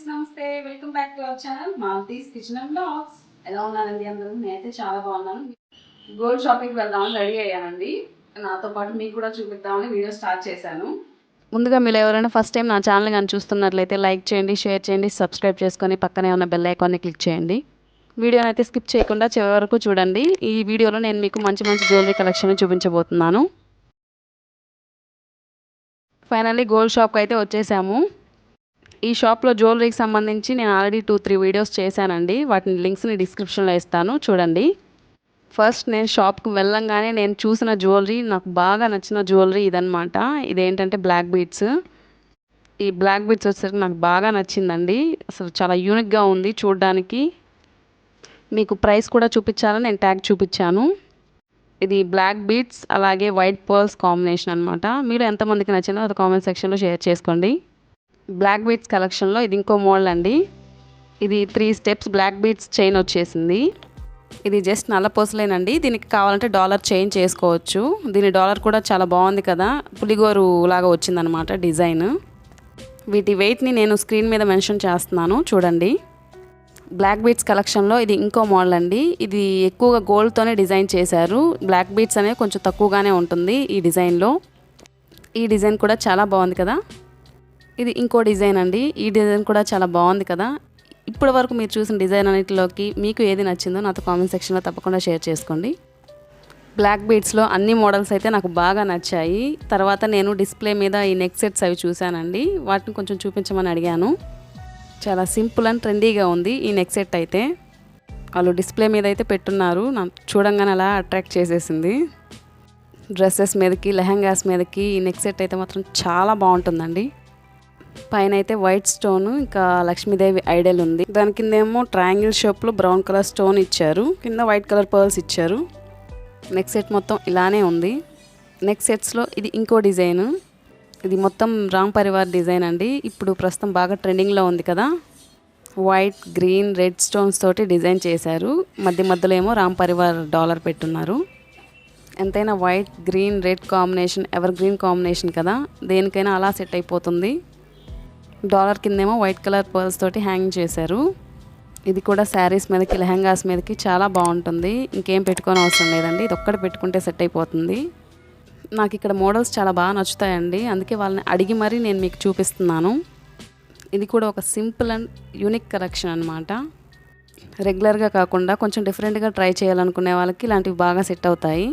నమస్తే, welcome back to our channel Malti's kitchen and blogs. ఎలా ఉన్నానండి అందరూ? నేనైతే చాలా బాగున్నాను. గోల్డ్ షాపింగ్కి వెళ్దామని రెడీ అయ్యానండి. నాతో పాటు మీకు కూడా చూపిద్దామని వీడియో స్టార్ట్ చేశాను. ముందుగా మీరు ఎవరైనా ఫస్ట్ టైం నా ఛానల్ కానీ చూస్తున్నట్లయితే లైక్ చేయండి, షేర్ చేయండి, సబ్స్క్రైబ్ చేసుకొని పక్కనే ఉన్న బెల్ ఐకాన్ని క్లిక్ చేయండి. వీడియోని అయితే స్కిప్ చేయకుండా చివరి వరకు చూడండి. ఈ వీడియోలో నేను మీకు మంచి మంచి జ్యువెలరీ కలెక్షన్ చూపించబోతున్నాను. ఫైనల్లీ గోల్డ్ షాప్కి అయితే వచ్చేసాము. ఈ షాప్లో జ్యువెలరీకి సంబంధించి నేను ఆల్రెడీ 2-3 వీడియోస్ చేశానండి. వాటిని లింక్స్ని డిస్క్రిప్షన్లో ఇస్తాను, చూడండి. ఫస్ట్ నేను షాప్కి వెళ్ళంగానే నేను చూసిన జ్యువెలరీ, నాకు బాగా నచ్చిన జ్యువెలరీ ఇదనమాట. ఇదేంటంటే బ్లాక్ బీడ్స్. ఈ బ్లాక్ బీడ్స్ వచ్చేసరికి నాకు బాగా నచ్చిందండి. అసలు చాలా యూనిక్గా ఉంది చూడడానికి. మీకు ప్రైస్ కూడా చూపించాలని నేను ట్యాగ్ చూపించాను. ఇది బ్లాక్ బీడ్స్ అలాగే వైట్ పర్ల్స్ కాంబినేషన్ అనమాట. మీరు ఎంతమందికి నచ్చిందో అది కామెంట్ సెక్షన్లో షేర్ చేసుకోండి. బ్లాక్ బీడ్స్ కలెక్షన్లో ఇది ఇంకో మోడల్ అండి. ఇది 3 స్టెప్స్ బ్లాక్ బీడ్స్ చైన్ వచ్చేసింది. ఇది జస్ట్ నల్లపూసలేనండి. దీనికి కావాలంటే డాలర్ చైన్ చేసుకోవచ్చు. దీని డాలర్ కూడా చాలా బాగుంది కదా, పులిగోరు లాగా వచ్చిందనమాట డిజైన్. వీటి వెయిట్ని నేను స్క్రీన్ మీద మెన్షన్ చేస్తున్నాను, చూడండి. బ్లాక్ బీడ్స్ కలెక్షన్లో ఇది ఇంకో మోడల్ అండి. ఇది ఎక్కువగా గోల్డ్తోనే డిజైన్ చేశారు. బ్లాక్ బీడ్స్ అనేవి కొంచెం తక్కువగానే ఉంటుంది ఈ డిజైన్లో. ఈ డిజైన్ కూడా చాలా బాగుంది కదా. ఇది ఇంకో డిజైన్ అండి. ఈ డిజైన్ కూడా చాలా బాగుంది కదా. ఇప్పటి వరకు మీరు చూసిన డిజైన్ అన్నిటిలోకి మీకు ఏది నచ్చిందో నాతో కామెంట్ సెక్షన్లో తప్పకుండా షేర్ చేసుకోండి. బ్లాక్ బీడ్స్లో అన్ని మోడల్స్ అయితే నాకు బాగా నచ్చాయి. తర్వాత నేను డిస్ప్లే మీద ఈ నెక్ సెట్స్ అవి చూశానండి. వాటిని కొంచెం చూపించమని అడిగాను. చాలా సింపుల్ అండ్ ట్రెండీగా ఉంది ఈ నెక్ సెట్ అయితే. వాళ్ళు డిస్ప్లే మీద అయితే పెట్టున్నారు. నాకు చూడంగానే అలా అట్రాక్ట్ చేసేసింది. డ్రెస్సెస్ మీదకి, లెహంగాస్ మీదకి ఈ నెక్ సెట్ అయితే మాత్రం చాలా బాగుంటుందండి. పైన అయితే వైట్ స్టోన్, ఇంకా లక్ష్మీదేవి ఐడల్ ఉంది. దాని కింద ఏమో ట్రయాంగిల్ షేప్లో బ్రౌన్ కలర్ స్టోన్ ఇచ్చారు, కింద వైట్ కలర్ పర్ల్స్ ఇచ్చారు. నెక్ సెట్ మొత్తం ఇలానే ఉంది. నెక్ సెట్స్లో ఇది ఇంకో డిజైన్. ఇది మొత్తం రామ్ పరివార్ డిజైన్ అండి. ఇప్పుడు ప్రస్తుతం బాగా ట్రెండింగ్లో ఉంది కదా. వైట్, గ్రీన్, రెడ్ స్టోన్స్ తోటి డిజైన్ చేశారు. మధ్యలో ఏమో రామ్ పరివార్ డాలర్ పెట్టున్నారు. ఎంతైనా white, green, red combination ever green combination కదా, దేనికైనా అలా సెట్ అయిపోతుంది. డాలర్ కిందేమో వైట్ కలర్ పర్ల్స్ తోటి హ్యాంగ్ చేశారు. ఇది కూడా శారీస్ మీదకి, లెహంగాస్ మీదకి చాలా బాగుంటుంది. ఇంకేం పెట్టుకోని అవసరం లేదండి, ఇది ఒక్కటి పెట్టుకుంటే సెట్ అయిపోతుంది. నాకు ఇక్కడ మోడల్స్ చాలా బాగా నచ్చుతాయండి, అందుకే వాళ్ళని అడిగి మరీ నేను మీకు చూపిస్తున్నాను. ఇది కూడా ఒక సింపుల్ అండ్ యూనిక్ కలెక్షన్ అనమాట. రెగ్యులర్గా కాకుండా కొంచెం డిఫరెంట్గా ట్రై చేయాలనుకునే వాళ్ళకి ఇలాంటివి బాగా సెట్ అవుతాయి.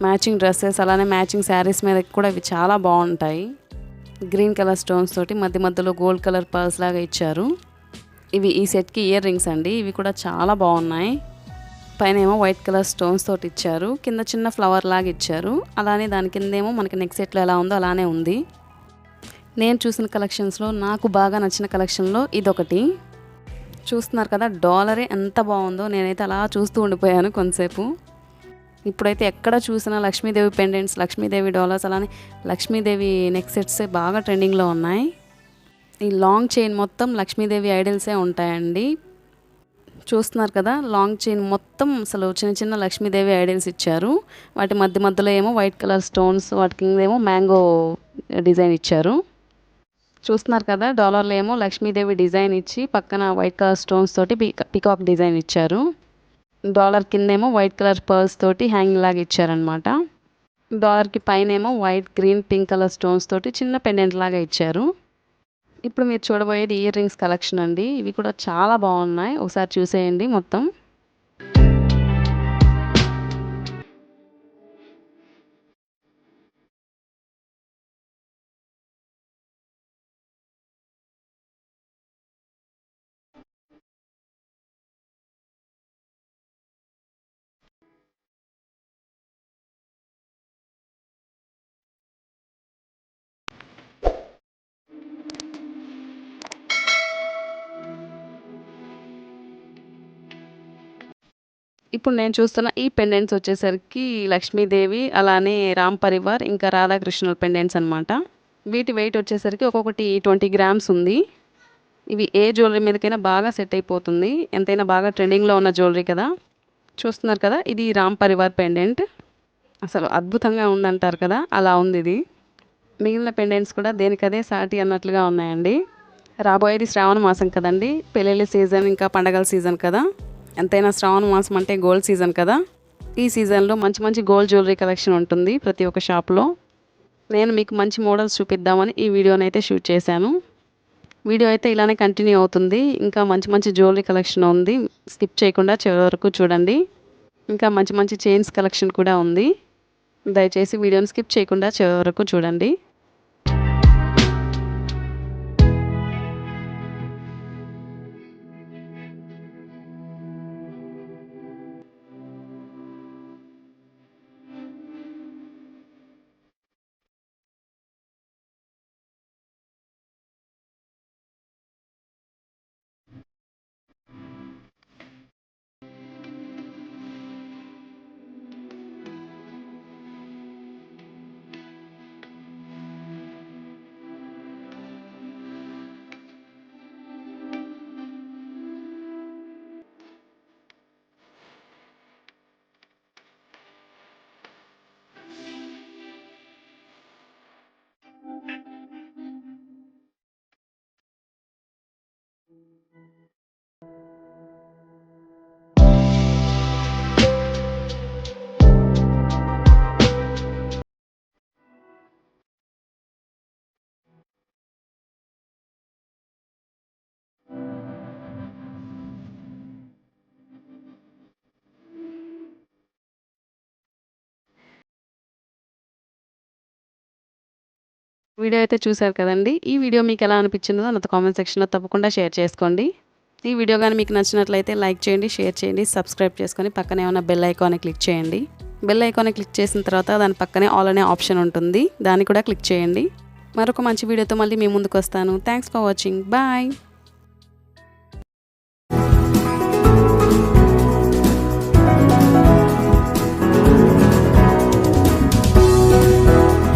మ్యాచింగ్ డ్రెస్సెస్ అలానే మ్యాచింగ్ శారీస్ మీదకి కూడా ఇవి చాలా బాగుంటాయి. గ్రీన్ కలర్ స్టోన్స్ తోటి మధ్యలో గోల్డ్ కలర్ పర్ల్స్ లాగా ఇచ్చారు. ఇవి ఈ సెట్కి ఇయర్ రింగ్స్ అండి. ఇవి కూడా చాలా బాగున్నాయి. పైన ఏమో వైట్ కలర్ స్టోన్స్ తోటి ఇచ్చారు, కింద చిన్న ఫ్లవర్ లాగా ఇచ్చారు. అలానే దాని కిందేమో మనకి నెక్ సెట్లో ఎలా ఉందో అలానే ఉంది. నేను చూసిన కలెక్షన్స్లో నాకు బాగా నచ్చిన కలెక్షన్లో ఇదొకటి. చూస్తున్నారు కదా, డాలరే ఎంత బాగుందో. నేనైతే అలా చూస్తూ ఉండిపోయాను కొంతసేపు. ఇప్పుడైతే ఎక్కడ చూసినా లక్ష్మీదేవి పెండెంట్స్, లక్ష్మీదేవి డాలర్స్, అలానే లక్ష్మీదేవి నెక్ సెట్స్ బాగా ట్రెండింగ్లో ఉన్నాయి. ఈ లాంగ్ చైన్ మొత్తం లక్ష్మీదేవి ఐడల్సే ఉంటాయండి. చూస్తున్నారు కదా, లాంగ్ చైన్ మొత్తం అసలు చిన్న లక్ష్మీదేవి ఐడల్స్ ఇచ్చారు. వాటి మధ్యలో ఏమో వైట్ కలర్ స్టోన్స్, వాటి కింద ఏమో మ్యాంగో డిజైన్ ఇచ్చారు. చూస్తున్నారు కదా, డాలర్లో ఏమో లక్ష్మీదేవి డిజైన్ ఇచ్చి పక్కన వైట్ కలర్ స్టోన్స్ తోటి పికాక్ డిజైన్ ఇచ్చారు. డాలర్ కిందేమో వైట్ కలర్ పర్ల్స్ తోటి హ్యాంగ్ లాగా ఇచ్చారనమాట. డాలర్కి పైన ఏమో white, green, pink colour stones తోటి చిన్న పెండెంట్ లాగా ఇచ్చారు. ఇప్పుడు మీరు చూడబోయేది ఇయర్ రింగ్స్ కలెక్షన్ అండి. ఇవి కూడా చాలా బాగున్నాయి, ఒకసారి చూసేయండి మొత్తం. ఇప్పుడు నేను చూస్తున్న ఈ పెండెంట్స్ వచ్చేసరికి లక్ష్మీదేవి, అలానే రామ్ పరివార్, ఇంకా రాధాకృష్ణుల పెండెంట్స్ అనమాట. వీటి వెయిట్ వచ్చేసరికి ఒక్కొక్కటి 20 గ్రామ్స్ ఉంది. ఇవి ఏ జ్యువెలరీ మీదకైనా బాగా సెట్ అయిపోతుంది. ఎంతైనా బాగా ట్రెండింగ్లో ఉన్న జ్యువెలరీ కదా. చూస్తున్నారు కదా, ఇది రామ్ పరివార్ పెండెంట్. అసలు అద్భుతంగా ఉందంటారు కదా, అలా ఉంది ఇది. మిగిలిన పెండెంట్స్ కూడా దేనికదే సాటి అన్నట్లుగా ఉన్నాయండి. రాబోయేది శ్రావణ మాసం కదండి, పెళ్ళిళ్ళ సీజన్ ఇంకా పండగల సీజన్ కదా. ఎంతైనా శ్రావణ మాసం అంటే గోల్డ్ సీజన్ కదా. ఈ సీజన్లో మంచి మంచి గోల్డ్ జ్యువెలరీ కలెక్షన్ ఉంటుంది ప్రతి ఒక్క షాప్లో. నేను మీకు మంచి మోడల్స్ చూపిద్దామని ఈ వీడియోని అయితే షూట్ చేశాను. వీడియో అయితే ఇలానే కంటిన్యూ అవుతుంది. ఇంకా మంచి మంచి జ్యువెలరీ కలెక్షన్ ఉంది, స్కిప్ చేయకుండా చివరి వరకు చూడండి. ఇంకా మంచి మంచి చైన్స్ కలెక్షన్ కూడా ఉంది. దయచేసి వీడియోని స్కిప్ చేయకుండా చివరి వరకు చూడండి. వీడియో అయితే చూశారు కదండి. ఈ వీడియో మీకు ఎలా అనిపించిందో నాతో కామెంట్ సెక్షన్లో తప్పకుండా షేర్ చేసుకోండి. ఈ వీడియో కానీ మీకు నచ్చినట్లయితే లైక్ చేయండి, షేర్ చేయండి, సబ్స్క్రైబ్ చేసుకొని పక్కనే ఉన్న బెల్ ఐకాన్ని క్లిక్ చేయండి. బెల్ ఐకాన్ని క్లిక్ చేసిన తర్వాత దాని పక్కనే ఆల్ అనే ఆప్షన్ ఉంటుంది, దాన్ని కూడా క్లిక్ చేయండి. మరొక మంచి వీడియోతో మళ్ళీ మీ ముందుకు వస్తాను. Thanks for watching. బాయ్.